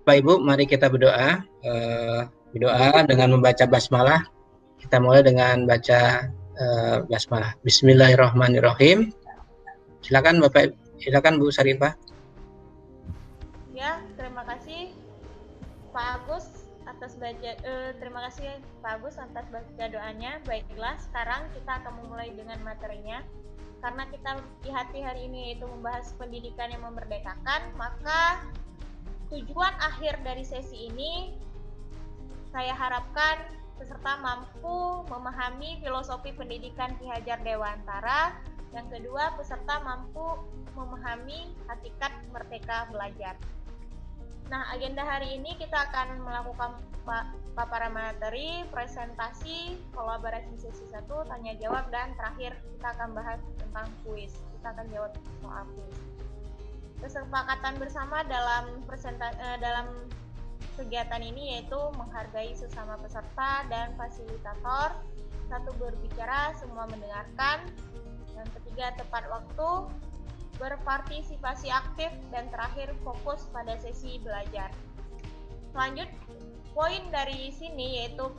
Bapak Ibu, mari kita berdoa. Berdoa dengan membaca basmalah. Kita mulai dengan baca basmalah. Bismillahirrahmanirrahim. Silakan Bapak, silakan Bu Sarifah. Ya, terima kasih Pak Agus atas terima kasih Pak Agus atas baca doanya. Baiklah, sekarang kita akan memulai dengan materinya. Karena kita di hari ini yaitu membahas pendidikan yang memerdekakan, maka tujuan akhir dari sesi ini saya harapkan peserta mampu memahami filosofi pendidikan Ki Hajar Dewantara. Yang kedua, peserta mampu memahami hakikat merdeka belajar. Nah, agenda hari ini kita akan melakukan paparan materi, presentasi, kolaborasi sesi 1, tanya jawab, dan terakhir kita akan bahas tentang kuis. Kita akan jawab soal kuis. Kesepakatan bersama dalam kegiatan ini yaitu menghargai sesama peserta dan fasilitator. 1, berbicara, semua mendengarkan. Yang ketiga, tepat waktu, berpartisipasi aktif, dan terakhir fokus pada sesi belajar. Lanjut, poin dari sini yaitu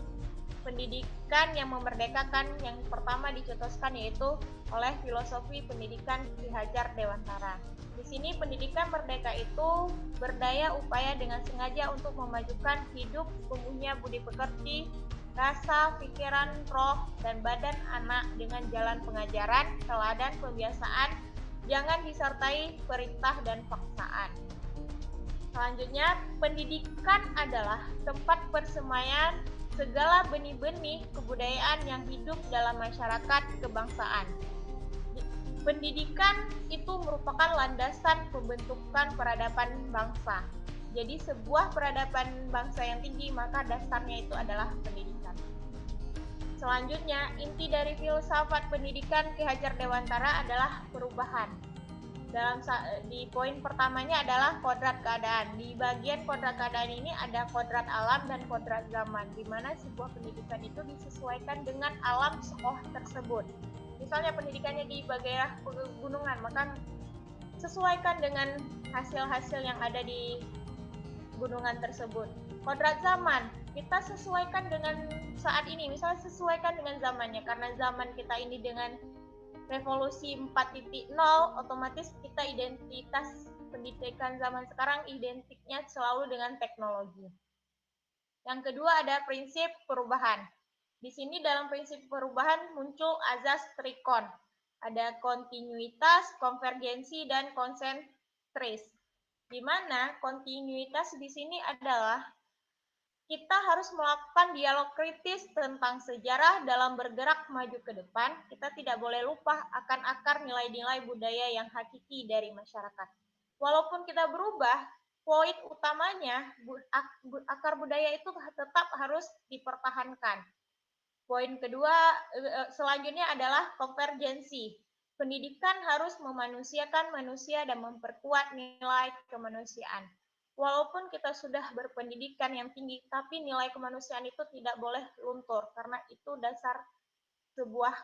pendidikan yang memerdekakan yang pertama dicetuskan yaitu oleh filosofi pendidikan Ki Hajar Dewantara. Di sini pendidikan merdeka itu berdaya upaya dengan sengaja untuk memajukan hidup tumbuhnya budi pekerti, rasa, pikiran, roh, dan badan anak dengan jalan pengajaran, teladan, pembiasaan, jangan disertai perintah dan paksaan. Selanjutnya, pendidikan adalah tempat persemaian segala benih-benih kebudayaan yang hidup dalam masyarakat kebangsaan. Pendidikan itu merupakan landasan pembentukan peradaban bangsa. Jadi sebuah peradaban bangsa yang tinggi maka dasarnya itu adalah pendidikan. Selanjutnya, inti dari filsafat pendidikan Ki Hajar Dewantara adalah perubahan. Di poin pertamanya adalah kodrat keadaan. Di bagian kodrat keadaan ini ada kodrat alam dan kodrat zaman, di mana sebuah pendidikan itu disesuaikan dengan alam sekolah tersebut. Misalnya pendidikannya di daerah pegunungan, maka sesuaikan dengan hasil-hasil yang ada di gunungan tersebut. Kodrat zaman, kita sesuaikan dengan saat ini, misalnya sesuaikan dengan zamannya, karena zaman kita ini dengan revolusi 4.0, otomatis kita identitas pendidikan zaman sekarang identiknya selalu dengan teknologi. Yang kedua ada prinsip perubahan. Di sini dalam prinsip perubahan muncul azas trikon. Ada kontinuitas, konvergensi, dan konsentris. Di mana kontinuitas di sini adalah kita harus melakukan dialog kritis tentang sejarah dalam bergerak maju ke depan. Kita tidak boleh lupa akan akar nilai-nilai budaya yang hakiki dari masyarakat. Walaupun kita berubah, poin utamanya akar budaya itu tetap harus dipertahankan. Poin kedua selanjutnya adalah konvergensi. Pendidikan harus memanusiakan manusia dan memperkuat nilai kemanusiaan. Walaupun kita sudah berpendidikan yang tinggi, tapi nilai kemanusiaan itu tidak boleh luntur, karena itu dasar sebuah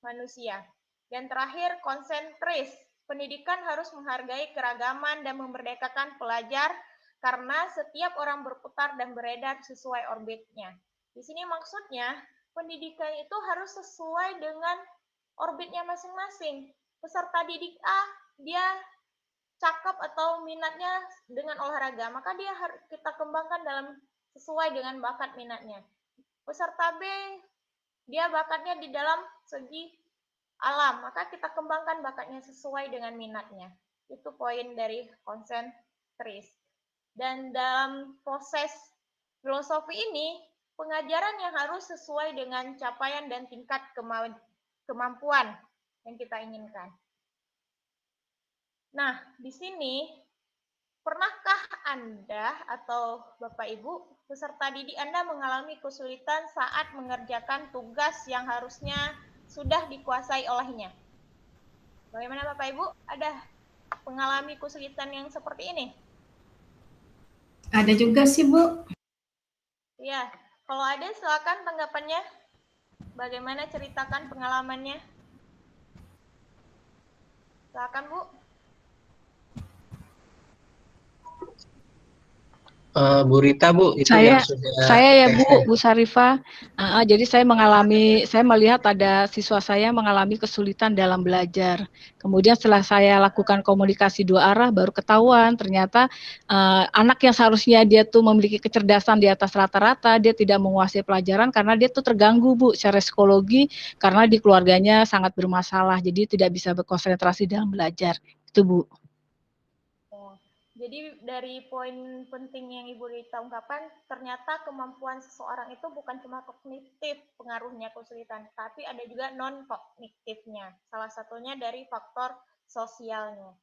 manusia. Dan terakhir, konsentris. Pendidikan harus menghargai keragaman dan memerdekakan pelajar, karena setiap orang berputar dan beredar sesuai orbitnya. Di sini maksudnya, pendidikan itu harus sesuai dengan orbitnya masing-masing. Peserta didik A, dia cakep atau minatnya dengan olahraga, maka dia harus kita kembangkan dalam sesuai dengan bakat minatnya. Peserta B, dia bakatnya di dalam segi alam, maka kita kembangkan bakatnya sesuai dengan minatnya. Itu poin dari konsentris. Dan dalam proses filosofi ini, pengajaran yang harus sesuai dengan capaian dan tingkat kemampuan yang kita inginkan. Nah, di sini, pernahkah Anda atau Bapak Ibu, peserta didik Anda mengalami kesulitan saat mengerjakan tugas yang harusnya sudah dikuasai olehnya? Bagaimana Bapak Ibu? Ada mengalami kesulitan yang seperti ini? Ada juga sih, Bu. Ya, kalau ada silakan tanggapannya. Bagaimana ceritakan pengalamannya? Silakan, Bu. Bu Rita, Bu, itu yang sudah Saya ya Bu, TSN. Bu Syarifah. Jadi saya melihat ada siswa saya mengalami kesulitan dalam belajar. Kemudian setelah saya lakukan komunikasi dua arah, baru ketahuan ternyata anak yang seharusnya dia tuh memiliki kecerdasan di atas rata-rata, dia tidak menguasai pelajaran karena dia tuh terganggu Bu secara psikologi karena di keluarganya sangat bermasalah, jadi tidak bisa berkonsentrasi dalam belajar. Itu Bu. Jadi dari poin penting yang Ibu Rita ungkapkan, ternyata kemampuan seseorang itu bukan cuma kognitif pengaruhnya kesulitan, tapi ada juga non-kognitifnya. Salah satunya dari faktor sosialnya.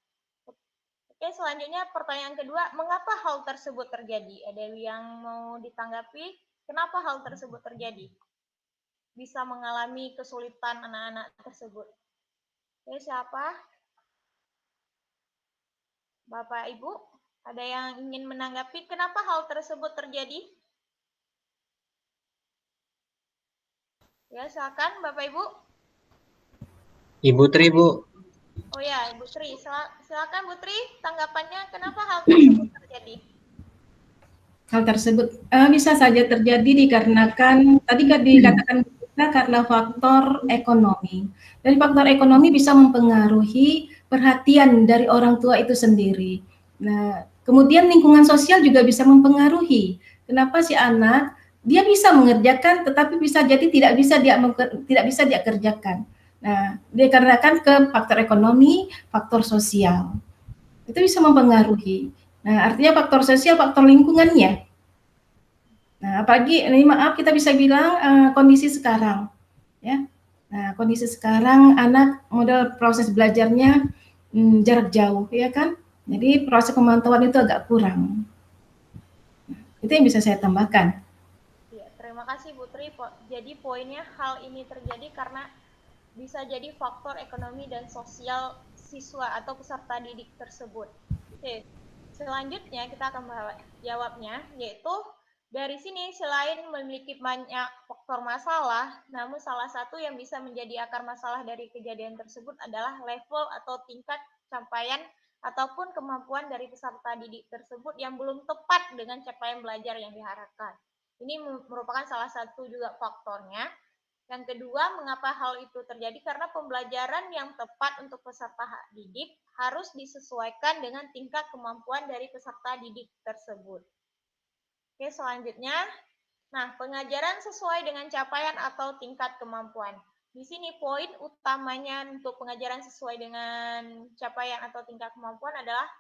Oke, selanjutnya pertanyaan kedua, mengapa hal tersebut terjadi? Ada yang mau ditanggapi? Kenapa hal tersebut terjadi? Bisa mengalami kesulitan anak-anak tersebut. Oke, siapa? Bapak, Ibu, ada yang ingin menanggapi kenapa hal tersebut terjadi? Ya, silakan Bapak, Ibu. Ibu Tri, Bu. Oh ya, Ibu Tri. Silakan Bu Tri, tanggapannya kenapa hal tersebut terjadi? Hal tersebut bisa saja terjadi dikarenakan, tadi dikatakan kita karena faktor ekonomi. Dan faktor ekonomi bisa mempengaruhi perhatian dari orang tua itu sendiri. Nah, kemudian lingkungan sosial juga bisa mempengaruhi. Kenapa si anak dia bisa mengerjakan, tetapi bisa jadi tidak bisa dia kerjakan. Nah, dikarenakan ke faktor ekonomi, faktor sosial itu bisa mempengaruhi. Nah, artinya faktor sosial, faktor lingkungannya. Nah, apalagi ini maaf kita bisa bilang kondisi sekarang, ya. Nah, kondisi sekarang anak model proses belajarnya jarak jauh, ya kan? Jadi proses pemantauan itu agak kurang. Itu yang bisa saya tambahkan. Ya, terima kasih Bu Tri. Jadi poinnya hal ini terjadi karena bisa jadi faktor ekonomi dan sosial siswa atau peserta didik tersebut. Oke, selanjutnya kita akan jawabnya, yaitu dari sini selain memiliki banyak faktor masalah, namun salah satu yang bisa menjadi akar masalah dari kejadian tersebut adalah level atau tingkat capaian ataupun kemampuan dari peserta didik tersebut yang belum tepat dengan capaian belajar yang diharapkan. Ini merupakan salah satu juga faktornya. Yang kedua, mengapa hal itu terjadi? Karena pembelajaran yang tepat untuk peserta didik harus disesuaikan dengan tingkat kemampuan dari peserta didik tersebut. Oke, selanjutnya, nah pengajaran sesuai dengan capaian atau tingkat kemampuan. Di sini poin utamanya untuk pengajaran sesuai dengan capaian atau tingkat kemampuan adalah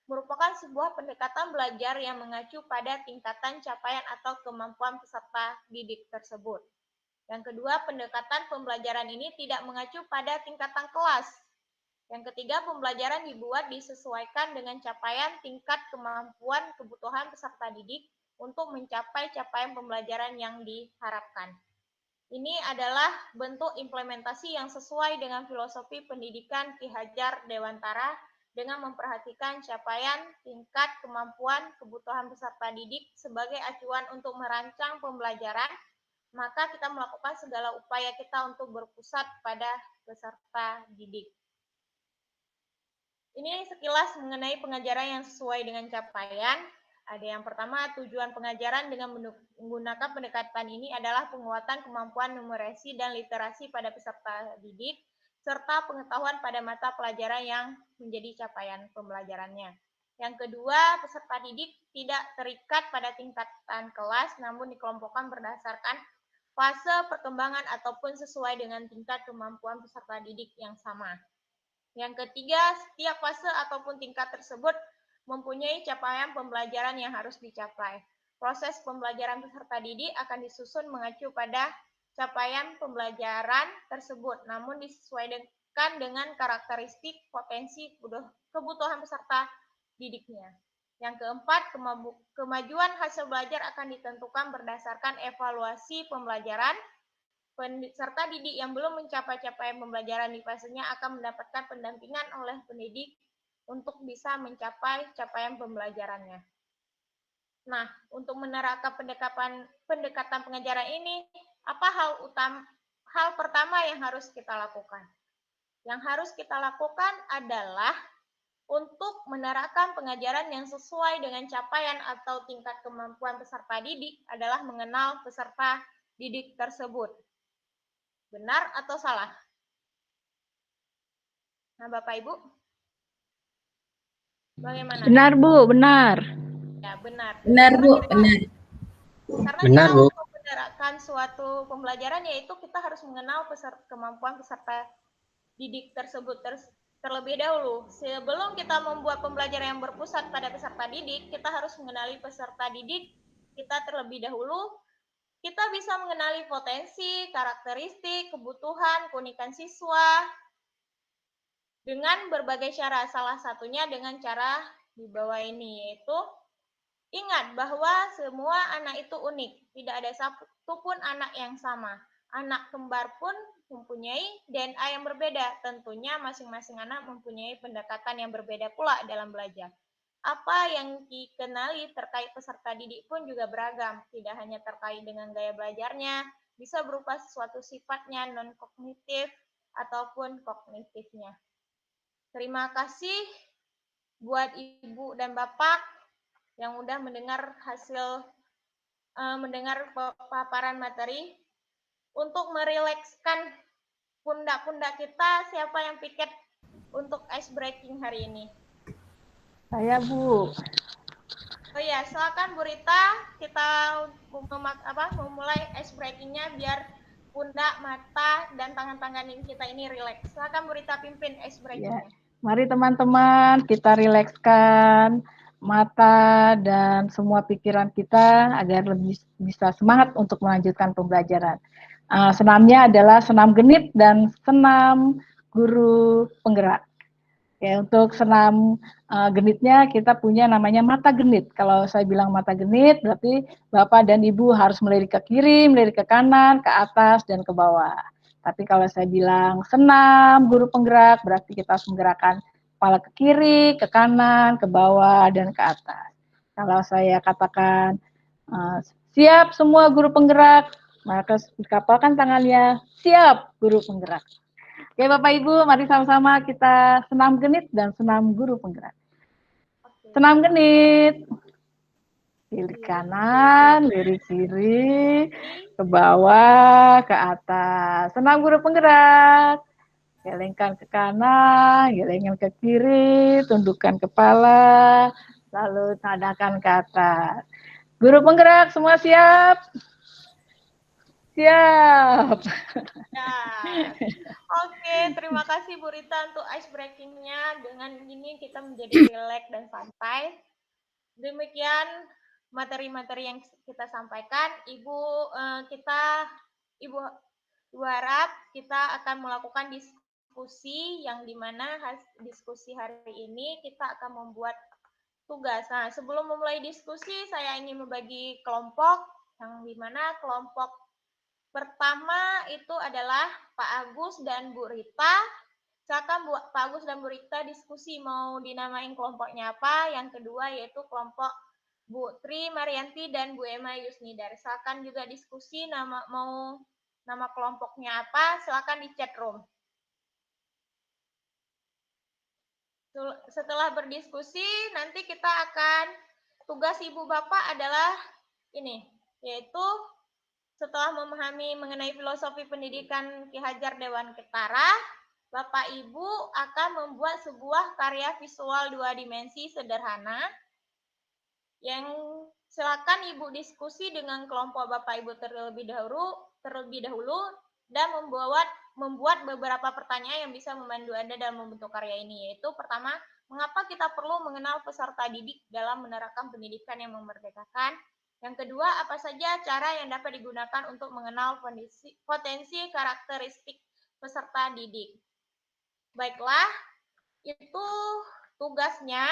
merupakan sebuah pendekatan belajar yang mengacu pada tingkatan capaian atau kemampuan peserta didik tersebut. Yang kedua, pendekatan pembelajaran ini tidak mengacu pada tingkatan kelas. Yang ketiga, pembelajaran dibuat disesuaikan dengan capaian tingkat kemampuan kebutuhan peserta didik untuk mencapai capaian pembelajaran yang diharapkan. Ini adalah bentuk implementasi yang sesuai dengan filosofi pendidikan Ki Hajar Dewantara dengan memperhatikan capaian tingkat kemampuan kebutuhan peserta didik sebagai acuan untuk merancang pembelajaran, maka kita melakukan segala upaya kita untuk berpusat pada peserta didik. Ini sekilas mengenai pengajaran yang sesuai dengan capaian. Ada yang pertama, tujuan pengajaran dengan menggunakan pendekatan ini adalah penguatan kemampuan numerasi dan literasi pada peserta didik, serta pengetahuan pada mata pelajaran yang menjadi capaian pembelajarannya. Yang kedua, peserta didik tidak terikat pada tingkatan kelas, namun dikelompokkan berdasarkan fase perkembangan ataupun sesuai dengan tingkat kemampuan peserta didik yang sama. Yang ketiga, setiap fase ataupun tingkat tersebut mempunyai capaian pembelajaran yang harus dicapai. Proses pembelajaran peserta didik akan disusun mengacu pada capaian pembelajaran tersebut, namun disesuaikan dengan karakteristik potensi kebutuhan peserta didiknya. Yang keempat, kemajuan hasil belajar akan ditentukan berdasarkan evaluasi pembelajaran. Peserta didik yang belum mencapai capaian pembelajaran di fasenya akan mendapatkan pendampingan oleh pendidik untuk bisa mencapai capaian pembelajarannya. Nah, untuk menerapkan pendekatan pengajaran ini, apa hal pertama yang harus kita lakukan? Yang harus kita lakukan adalah untuk menerapkan pengajaran yang sesuai dengan capaian atau tingkat kemampuan peserta didik adalah mengenal peserta didik tersebut. Benar atau salah? Nah, Bapak Ibu, bagaimana? Benar, Bu, benar. Ya, benar. Benar, Bu, benar. Karena Benar, kita Bu. untuk menerapkan suatu pembelajaran, yaitu kita harus mengenal kemampuan peserta didik tersebut terlebih dahulu. Sebelum kita membuat pembelajaran yang berpusat pada peserta didik, kita harus mengenali peserta didik kita terlebih dahulu. Kita bisa mengenali potensi, karakteristik, kebutuhan, keunikan siswa dengan berbagai cara. Salah satunya dengan cara di bawah ini, yaitu ingat bahwa semua anak itu unik. Tidak ada satupun anak yang sama. Anak kembar pun mempunyai DNA yang berbeda. Tentunya masing-masing anak mempunyai pendekatan yang berbeda pula dalam belajar. Apa yang dikenali terkait peserta didik pun juga beragam. Tidak hanya terkait dengan gaya belajarnya, bisa berupa sesuatu sifatnya non-kognitif ataupun kognitifnya. Terima kasih buat Ibu dan Bapak yang udah mendengar mendengar paparan materi. Untuk merilekskan pundak-pundak kita, siapa yang piket untuk ice breaking hari ini? Saya, Bu. Oh ya, silakan Bu Rita, kita memulai ice breaking-nya biar pundak, mata, dan tangan-tangan kita ini rileks. Silakan Bu Rita pimpin ice breaking-nya. Ya. Mari teman-teman kita rilekskan mata dan semua pikiran kita agar lebih bisa semangat untuk melanjutkan pembelajaran. Senamnya adalah senam genit dan senam guru penggerak. Ya, untuk senam genitnya kita punya namanya mata genit. Kalau saya bilang mata genit, berarti Bapak dan Ibu harus melirik ke kiri, melirik ke kanan, ke atas, dan ke bawah. Tapi kalau saya bilang senam guru penggerak, berarti kita harus menggerakkan kepala ke kiri, ke kanan, ke bawah, dan ke atas. Kalau saya katakan siap semua guru penggerak, maka dikapalkan tangannya, siap guru penggerak. Oke Bapak Ibu, mari sama-sama kita senam genit dan senam guru penggerak. Senam genit. Lirik kanan, lirik kiri, ke bawah, ke atas. Senam guru penggerak. Gelengkan ke kanan, gelengkan ke kiri, tundukkan kepala, lalu tadakan ke atas. Guru penggerak semua siap? Siap. Ya. Oke, terima kasih Bu Rita untuk ice breaking-nya. Dengan ini kita menjadi rileks dan santai. Demikian materi-materi yang kita sampaikan. Ibu harap kita akan melakukan diskusi yang dimana diskusi hari ini kita akan membuat tugas. Nah, sebelum memulai diskusi, saya ingin membagi kelompok yang dimana kelompok pertama itu adalah Pak Agus dan Bu Rita. Silakan Pak Agus dan Bu Rita diskusi mau dinamain kelompoknya apa. Yang kedua yaitu kelompok Bu Tri Marianti dan Bu Emma Yusnidar. Silakan juga diskusi nama kelompoknya apa. Silakan di chat room. Setelah berdiskusi, nanti kita akan tugas Ibu Bapak adalah ini, yaitu setelah memahami mengenai filosofi pendidikan Ki Hajar Dewan Ketara, Bapak Ibu akan membuat sebuah karya visual 2 dimensi sederhana yang silakan Ibu diskusi dengan kelompok Bapak Ibu terlebih dahulu dan membuat beberapa pertanyaan yang bisa membantu Anda dalam membentuk karya ini, yaitu pertama, mengapa kita perlu mengenal peserta didik dalam menerapkan pendidikan yang memerdekakan? Yang kedua, apa saja cara yang dapat digunakan untuk mengenal potensi karakteristik peserta didik? Baiklah, itu tugasnya.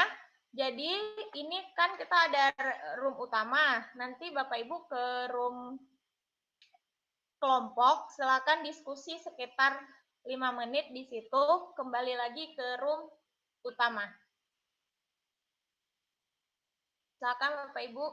Jadi ini kan kita ada room utama. Nanti Bapak Ibu ke room kelompok, silakan diskusi sekitar 5 menit di situ, kembali lagi ke room utama. Silakan Bapak Ibu.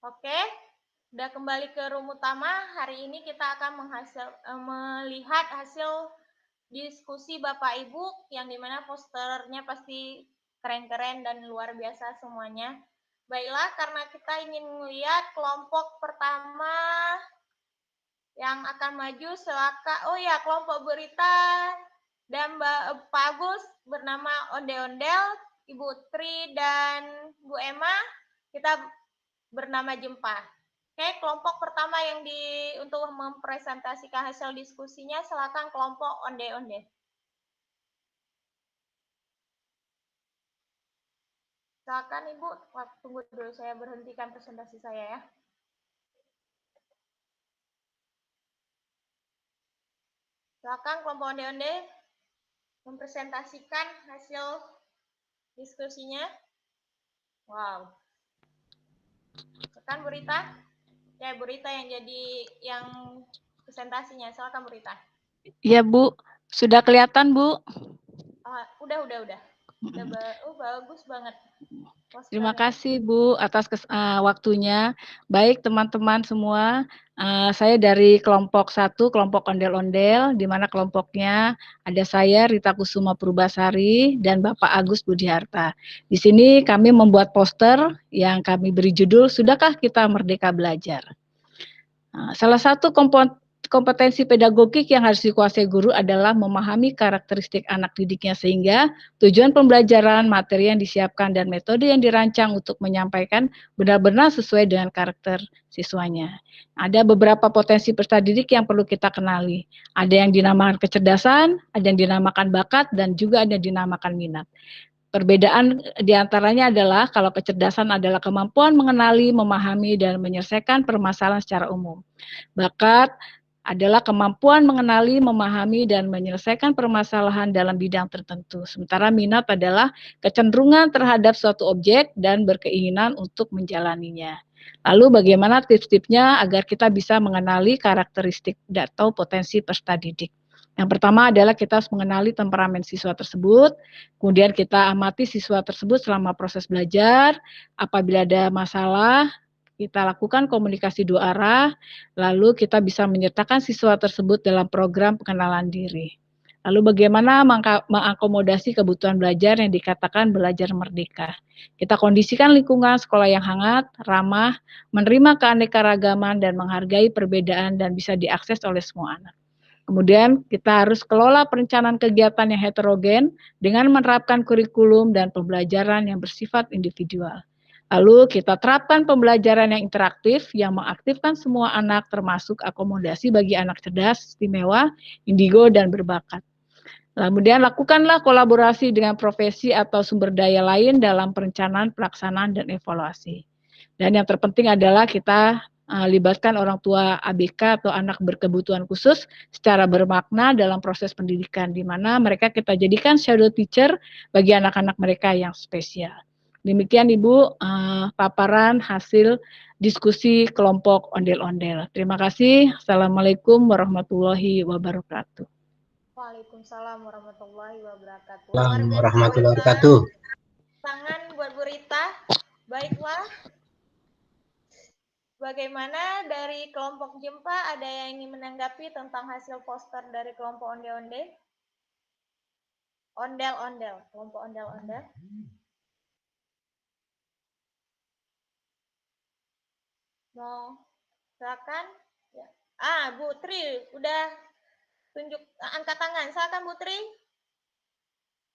Oke, udah kembali ke room utama. Hari ini kita akan melihat hasil diskusi Bapak Ibu yang dimana posternya pasti keren-keren dan luar biasa semuanya. Baiklah, karena kita ingin melihat kelompok pertama yang akan maju, silakan. Oh ya, kelompok berita dan Pak Agus bernama Onde-Ondel, Ibu Tri dan Bu Emma kita bernama Jempa. Oke, kelompok pertama yang untuk mempresentasikan hasil diskusinya, silakan kelompok Onde-Onde. Silakan Ibu, tunggu dulu saya berhentikan presentasi saya ya. Silakan kelompok Onde-Onde mempresentasikan hasil diskusinya. Wow. Silakan Burita. Ya, Burita yang jadi yang presentasinya. Silakan Burita. Iya, Bu. Sudah kelihatan, Bu? Udah. Bagus banget. Terima kasih Bu atas waktunya. Baik teman-teman semua, saya dari kelompok 1, kelompok ondel-ondel, di mana kelompoknya ada saya Rita Kusuma Purbasari dan Bapak Agus Budiharta. Di sini kami membuat poster yang kami beri judul Sudahkah Kita Merdeka Belajar? Salah satu kompetensi pedagogik yang harus dikuasai guru adalah memahami karakteristik anak didiknya sehingga tujuan pembelajaran, materi yang disiapkan, dan metode yang dirancang untuk menyampaikan benar-benar sesuai dengan karakter siswanya. Ada beberapa potensi peserta didik yang perlu kita kenali. Ada yang dinamakan kecerdasan, ada yang dinamakan bakat, dan juga ada yang dinamakan minat. Perbedaan diantaranya adalah kalau kecerdasan adalah kemampuan mengenali, memahami, dan menyelesaikan permasalahan secara umum. Bakat adalah kemampuan mengenali, memahami, dan menyelesaikan permasalahan dalam bidang tertentu. Sementara minat adalah kecenderungan terhadap suatu objek dan berkeinginan untuk menjalaninya. Lalu bagaimana tips-tipsnya agar kita bisa mengenali karakteristik atau potensi peserta didik? Yang pertama adalah kita harus mengenali temperamen siswa tersebut, kemudian kita amati siswa tersebut selama proses belajar, apabila ada masalah, kita lakukan komunikasi 2 arah, lalu kita bisa menyertakan siswa tersebut dalam program pengenalan diri. Lalu bagaimana mengakomodasi kebutuhan belajar yang dikatakan belajar merdeka. Kita kondisikan lingkungan sekolah yang hangat, ramah, menerima keanekaragaman dan menghargai perbedaan dan bisa diakses oleh semua anak. Kemudian kita harus kelola perencanaan kegiatan yang heterogen dengan menerapkan kurikulum dan pembelajaran yang bersifat individual. Lalu kita terapkan pembelajaran yang interaktif yang mengaktifkan semua anak termasuk akomodasi bagi anak cerdas, istimewa, indigo, dan berbakat. Kemudian lakukanlah kolaborasi dengan profesi atau sumber daya lain dalam perencanaan, pelaksanaan, dan evaluasi. Dan yang terpenting adalah kita libatkan orang tua ABK atau anak berkebutuhan khusus secara bermakna dalam proses pendidikan, di mana mereka kita jadikan shadow teacher bagi anak-anak mereka yang spesial. Demikian Ibu paparan hasil diskusi kelompok ondel-ondel. Terima kasih. Assalamualaikum warahmatullahi wabarakatuh. Waalaikumsalam warahmatullahi wabarakatuh. Warahmatullahi wabarakatuh. Tangan buat Bu Rita. Baiklah. Bagaimana dari kelompok Jempa, ada yang ingin menanggapi tentang hasil poster dari kelompok ondel-ondel? Ondel-ondel, kelompok ondel-ondel. Mau silakan? Ya. Bu Tri, udah tunjuk angkat tangan. Silakan Bu Tri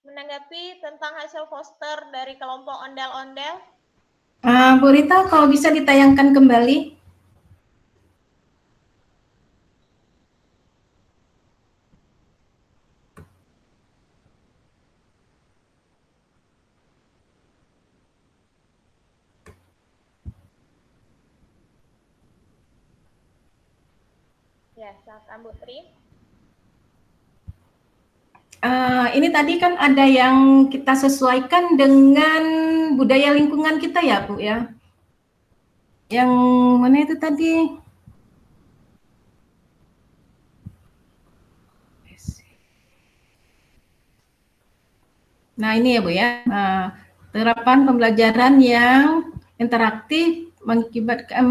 menanggapi tentang hasil poster dari kelompok ondel-ondel. Bu Rita, kalau bisa ditayangkan kembali. Ya, silakan Bu Tri. Ini tadi kan ada yang kita sesuaikan dengan budaya lingkungan kita ya, Bu ya. Yang mana itu tadi? Nah, ini ya Bu ya. Terapan pembelajaran yang interaktif mengakibatkan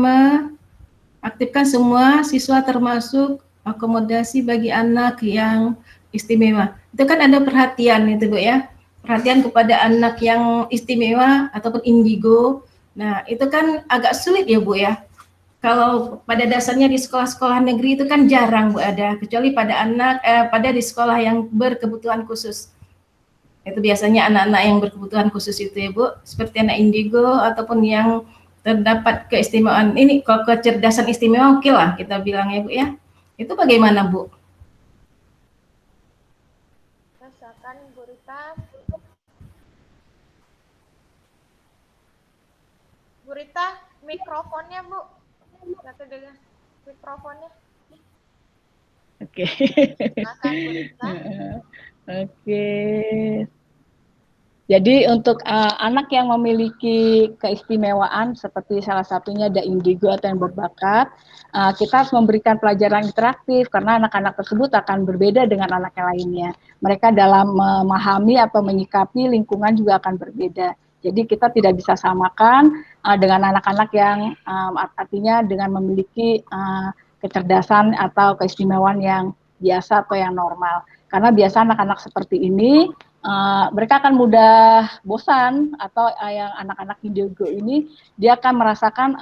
aktifkan semua siswa termasuk akomodasi bagi anak yang istimewa. Itu kan ada perhatian itu Bu ya, perhatian kepada anak yang istimewa ataupun indigo. Nah itu kan agak sulit ya Bu ya. Kalau pada dasarnya di sekolah-sekolah negeri itu kan jarang Bu ada, kecuali pada pada di sekolah yang berkebutuhan khusus. Itu biasanya anak-anak yang berkebutuhan khusus itu ya Bu, seperti anak indigo ataupun yang terdapat keistimewaan ini, kalau kecerdasan istimewa oke lah kita bilang ya Bu ya. Itu bagaimana Bu? Misalkan Bu Rita. Bu Rita, mikrofonnya Bu. Nggak kedengar mikrofonnya. Oke. Silakan Bu Rita. Oke. Jadi untuk anak yang memiliki keistimewaan seperti salah satunya ada indigo atau yang berbakat, kita harus memberikan pelajaran interaktif karena anak-anak tersebut akan berbeda dengan anak yang lainnya. Mereka dalam memahami atau menyikapi lingkungan juga akan berbeda. Jadi kita tidak bisa samakan dengan anak-anak yang artinya dengan memiliki kecerdasan atau keistimewaan yang biasa atau yang normal. Karena biasa anak-anak seperti ini mereka akan mudah bosan atau yang anak-anak indigo ini dia akan merasakan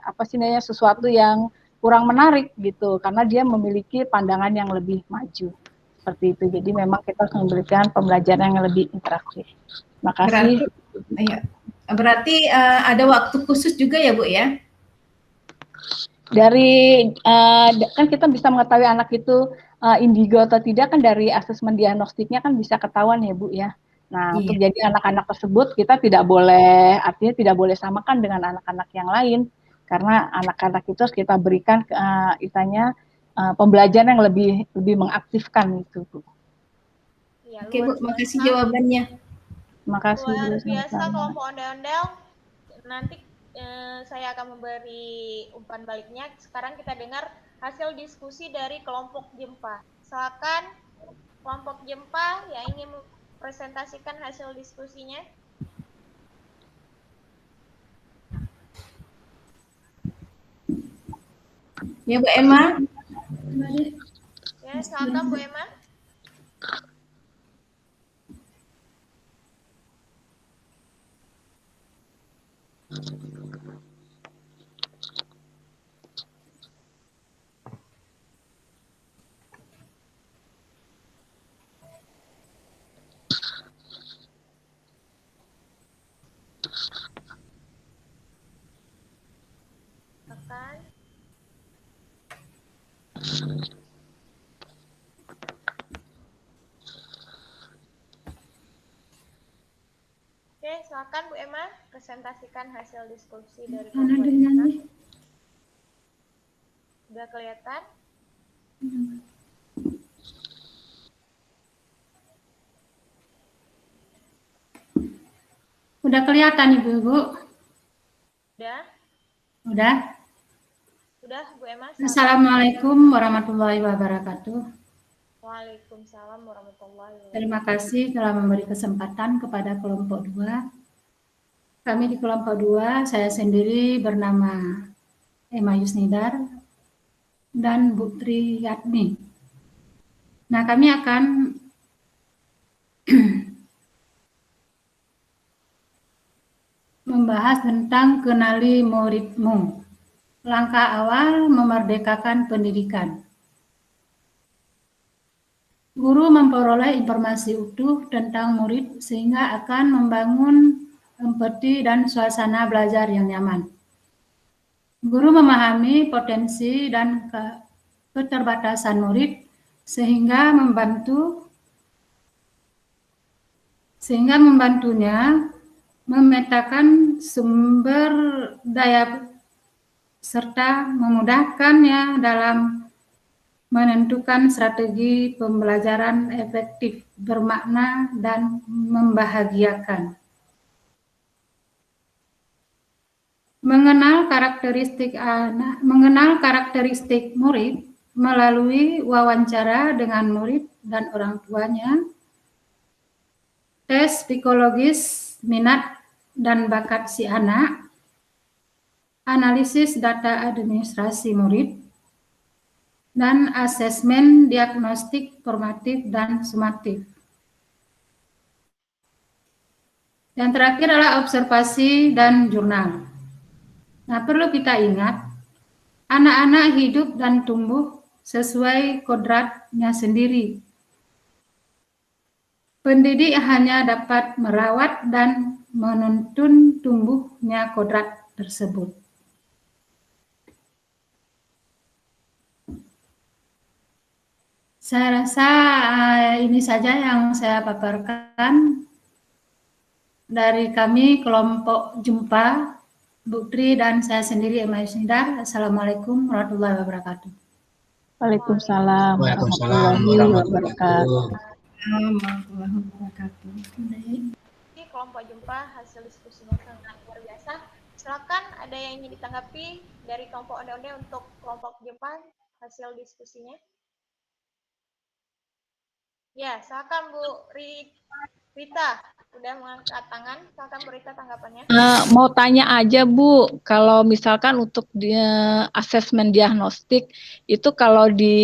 apa sih namanya sesuatu yang kurang menarik gitu karena dia memiliki pandangan yang lebih maju seperti itu. Jadi memang kita harus memberikan pembelajaran yang lebih interaktif. Makasih. Berarti ada waktu khusus juga ya Bu ya? Dari kan kita bisa mengetahui anak itu indigo atau tidak kan dari asesmen diagnostiknya kan bisa ketahuan ya Bu ya. Nah untuk jadi anak-anak tersebut kita tidak boleh artinya tidak boleh samakan dengan anak-anak yang lain karena anak-anak itu harus kita berikan pembelajaran yang lebih mengaktifkan itu Bu. Ya, Oke Bu, makasih jawabannya. Makasih luar Bu. Biasa kelompok ondel-ondel. Nanti saya akan memberi umpan baliknya. Sekarang kita dengar hasil diskusi dari kelompok Jempa. Silakan kelompok Jempa yang ingin mempresentasikan hasil diskusinya. Ya Bu Emma. Ya, silakan Bu Emma. Oke, silakan Bu Emma presentasikan hasil diskusi dari kelompok kita. Sudah kelihatan? Udah kelihatan Ibu-Ibu? Udah? Udah? Udah Bu Emma. Assalamualaikum warahmatullahi wabarakatuh. Waalaikumsalam warahmatullahi wabarakatuh. Terima kasih telah memberi kesempatan kepada kelompok 2. Kami di kelompok 2, saya sendiri bernama Emma Yusnidar dan Bu Tri Yatni. Nah, kami akan membahas tentang kenali muridmu. Langkah awal memerdekakan pendidikan. Guru memperoleh informasi utuh tentang murid sehingga akan membangun empati dan suasana belajar yang nyaman. Guru memahami potensi dan keterbatasan murid sehingga membantunya memetakan sumber daya serta memudahkannya dalam menentukan strategi pembelajaran efektif, bermakna, dan membahagiakan. Mengenal karakteristik murid melalui wawancara dengan murid dan orang tuanya, tes psikologis minat dan bakat si anak, analisis data administrasi murid, dan asesmen diagnostik formatif dan sumatif. Yang terakhir adalah observasi dan jurnal. Nah, perlu kita ingat, anak-anak hidup dan tumbuh sesuai kodratnya sendiri. Pendidik hanya dapat merawat dan menuntun tumbuhnya kodrat tersebut. Saya rasa ini saja yang saya paparkan dari kami kelompok Jumpa, Bu Tri dan saya sendiri Emma Yusnidar. Assalamualaikum warahmatullahi wabarakatuh. Waalaikumsalam Waalaikumsalam warahmatullahi warahmatullahi wabarakatuh. Warahmatullahi wabarakatuh. Di kelompok Jumpa hasil diskusinya sangat luar biasa. Silakan ada yang ingin ditanggapi dari kelompok onde-onde untuk kelompok Jumpa hasil diskusinya. Ya, silakan Bu Rita. Udah mengangkat tangan, silakan Bu Rita tanggapannya. Mau tanya aja Bu, kalau misalkan untuk asesmen diagnostik itu kalau di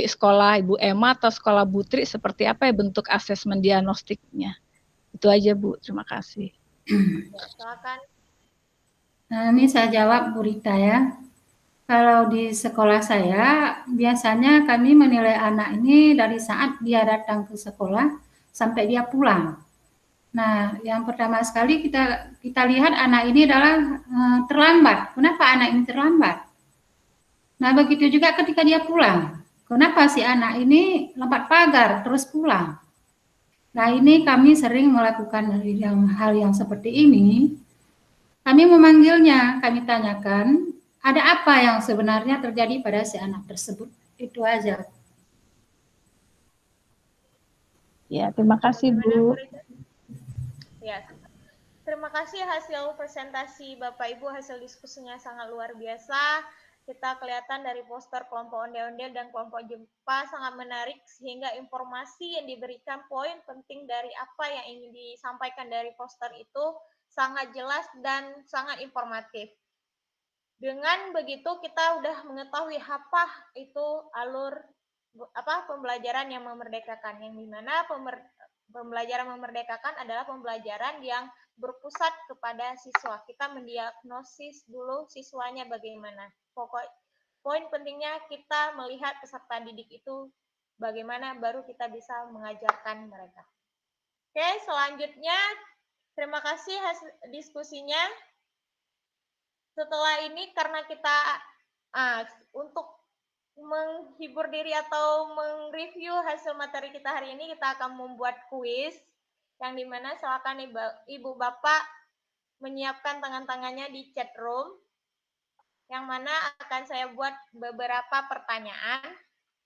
sekolah Ibu Emma atau sekolah Bu Tri seperti apa ya bentuk asesmen diagnostiknya? Itu aja Bu, terima kasih. Ya, silakan. Nah, ini saya jawab Bu Rita ya. Kalau di sekolah saya, biasanya kami menilai anak ini dari saat dia datang ke sekolah sampai dia pulang. Nah, yang pertama sekali kita lihat anak ini adalah terlambat. Kenapa anak ini terlambat? Nah, begitu juga ketika dia pulang. Kenapa si anak ini lompat pagar terus pulang? Nah, ini kami sering melakukan hal yang seperti ini. Kami memanggilnya, kami tanyakan, ada apa yang sebenarnya terjadi pada si anak tersebut? Itu aja. Ya, terima kasih Bu. Ya, terima kasih hasil presentasi Bapak Ibu, hasil diskusinya sangat luar biasa. Kita kelihatan dari poster kelompok ondel-ondel dan kelompok Jumpa sangat menarik sehingga informasi yang diberikan poin penting dari apa yang ingin disampaikan dari poster itu sangat jelas dan sangat informatif. Dengan begitu kita udah mengetahui apa itu alur pembelajaran yang memerdekakan, yang dimana pembelajaran memerdekakan adalah pembelajaran yang berpusat kepada siswa. Kita mendiagnosis dulu siswanya bagaimana. Poin pentingnya kita melihat peserta didik itu bagaimana, baru kita bisa mengajarkan mereka. Oke, selanjutnya terima kasih hasil diskusinya. Setelah ini karena kita untuk menghibur diri atau mereview hasil materi kita hari ini, kita akan membuat kuis yang dimana silakan Ibu Bapak menyiapkan tangan-tangannya di chat room, yang mana akan saya buat beberapa pertanyaan.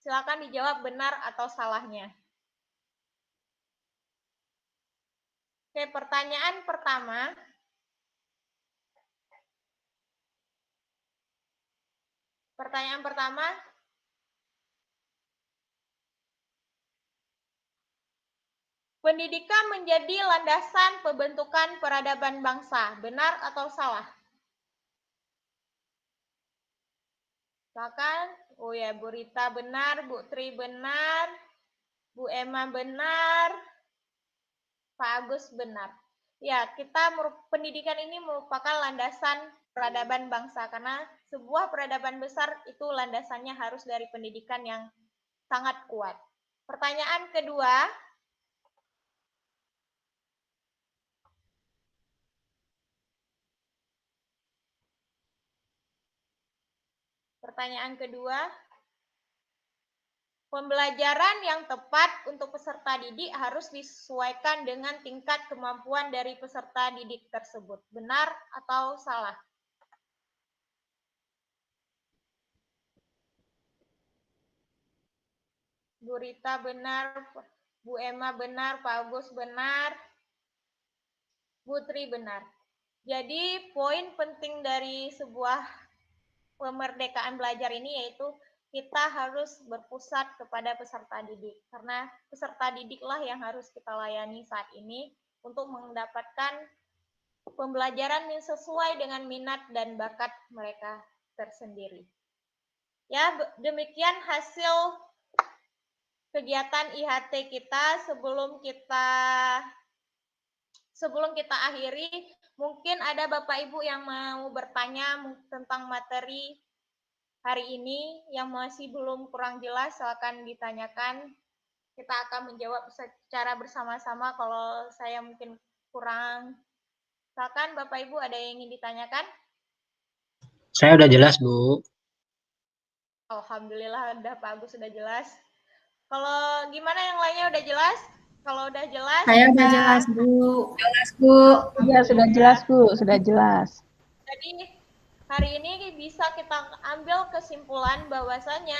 Silakan dijawab benar atau salahnya. Oke, pertanyaan pertama. Pertanyaan pertama. Pendidikan menjadi landasan pembentukan peradaban bangsa. Benar atau salah? Silakan. Oh ya, Bu Rita benar, Bu Tri benar, Bu Emma benar, Pak Agus benar. Ya, pendidikan ini merupakan landasan peradaban bangsa karena sebuah peradaban besar itu landasannya harus dari pendidikan yang sangat kuat. Pertanyaan kedua. Pertanyaan kedua, pembelajaran yang tepat untuk peserta didik harus disesuaikan dengan tingkat kemampuan dari peserta didik tersebut. Benar atau salah? Bu Rita benar, Bu Emma benar, Pak Agus benar, Bu Tri benar. Jadi poin penting dari sebuah pemerdekaan belajar ini yaitu kita harus berpusat kepada peserta didik. Karena peserta didiklah yang harus kita layani saat ini untuk mendapatkan pembelajaran yang sesuai dengan minat dan bakat mereka tersendiri. Ya, demikian hasil kegiatan IHT kita. Sebelum kita akhiri, mungkin ada Bapak Ibu yang mau bertanya tentang materi hari ini yang masih belum kurang jelas, silakan ditanyakan. Kita akan menjawab secara bersama-sama. Kalau saya mungkin kurang, silakan Bapak Ibu ada yang ingin ditanyakan? Saya udah jelas, Bu. Alhamdulillah udah Pak Agus sudah jelas. Kalau gimana yang lainnya udah jelas? Kalau udah jelas, Saya udah jelas, Bu. Jelas, Bu. Ya, sudah jelas, Bu, sudah jelas. Jadi hari ini bisa kita ambil kesimpulan bahwasanya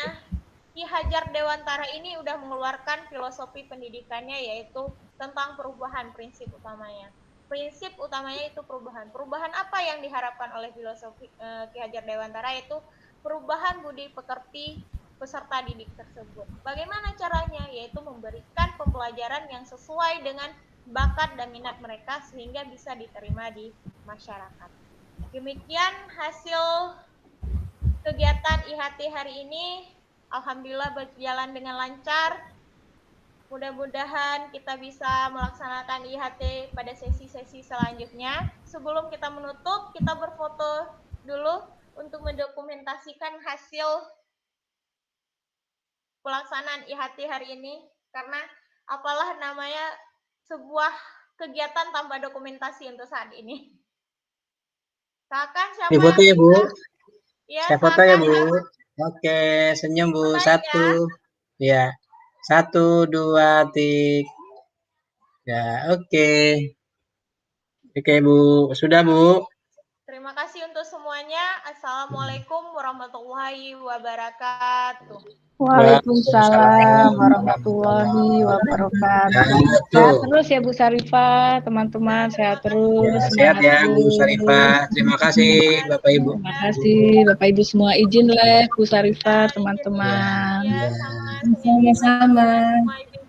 Ki Hajar Dewantara ini udah mengeluarkan filosofi pendidikannya, yaitu tentang perubahan prinsip utamanya. Prinsip utamanya itu perubahan. Perubahan apa yang diharapkan oleh filosofi Ki Hajar Dewantara, yaitu perubahan budi pekerti peserta didik tersebut. Bagaimana caranya? Yaitu memberikan pembelajaran yang sesuai dengan bakat dan minat mereka sehingga bisa diterima di masyarakat. Demikian hasil kegiatan IHT hari ini. Alhamdulillah berjalan dengan lancar. Mudah-mudahan kita bisa melaksanakan IHT pada sesi-sesi selanjutnya. Sebelum kita menutup, kita berfoto dulu untuk mendokumentasikan hasil pelaksanaan IHT hari ini. Karena apalah namanya sebuah kegiatan tanpa dokumentasi untuk saat ini. Silakan siapa Di foto yang ya, Bu. Ya, Saya foto ya, Bu. silakan. Oke, senyum, Bu. Baik, 1. Ya. 1, 2, tik. Ya, oke. Oke, Bu. Sudah, Bu. Terima kasih untuk semuanya. Assalamualaikum warahmatullahi wabarakatuh. Waalaikumsalam warahmatullahi wabarakatuh. Sehat terus ya Bu Sarifah, teman-teman, sehat terus. Sehat ya, Bu Sarifah. Terima kasih, Bapak Ibu. Terima kasih Bapak Ibu semua, izin live Bu Sarifah, teman-teman. Ya, Sama-sama. Semua izin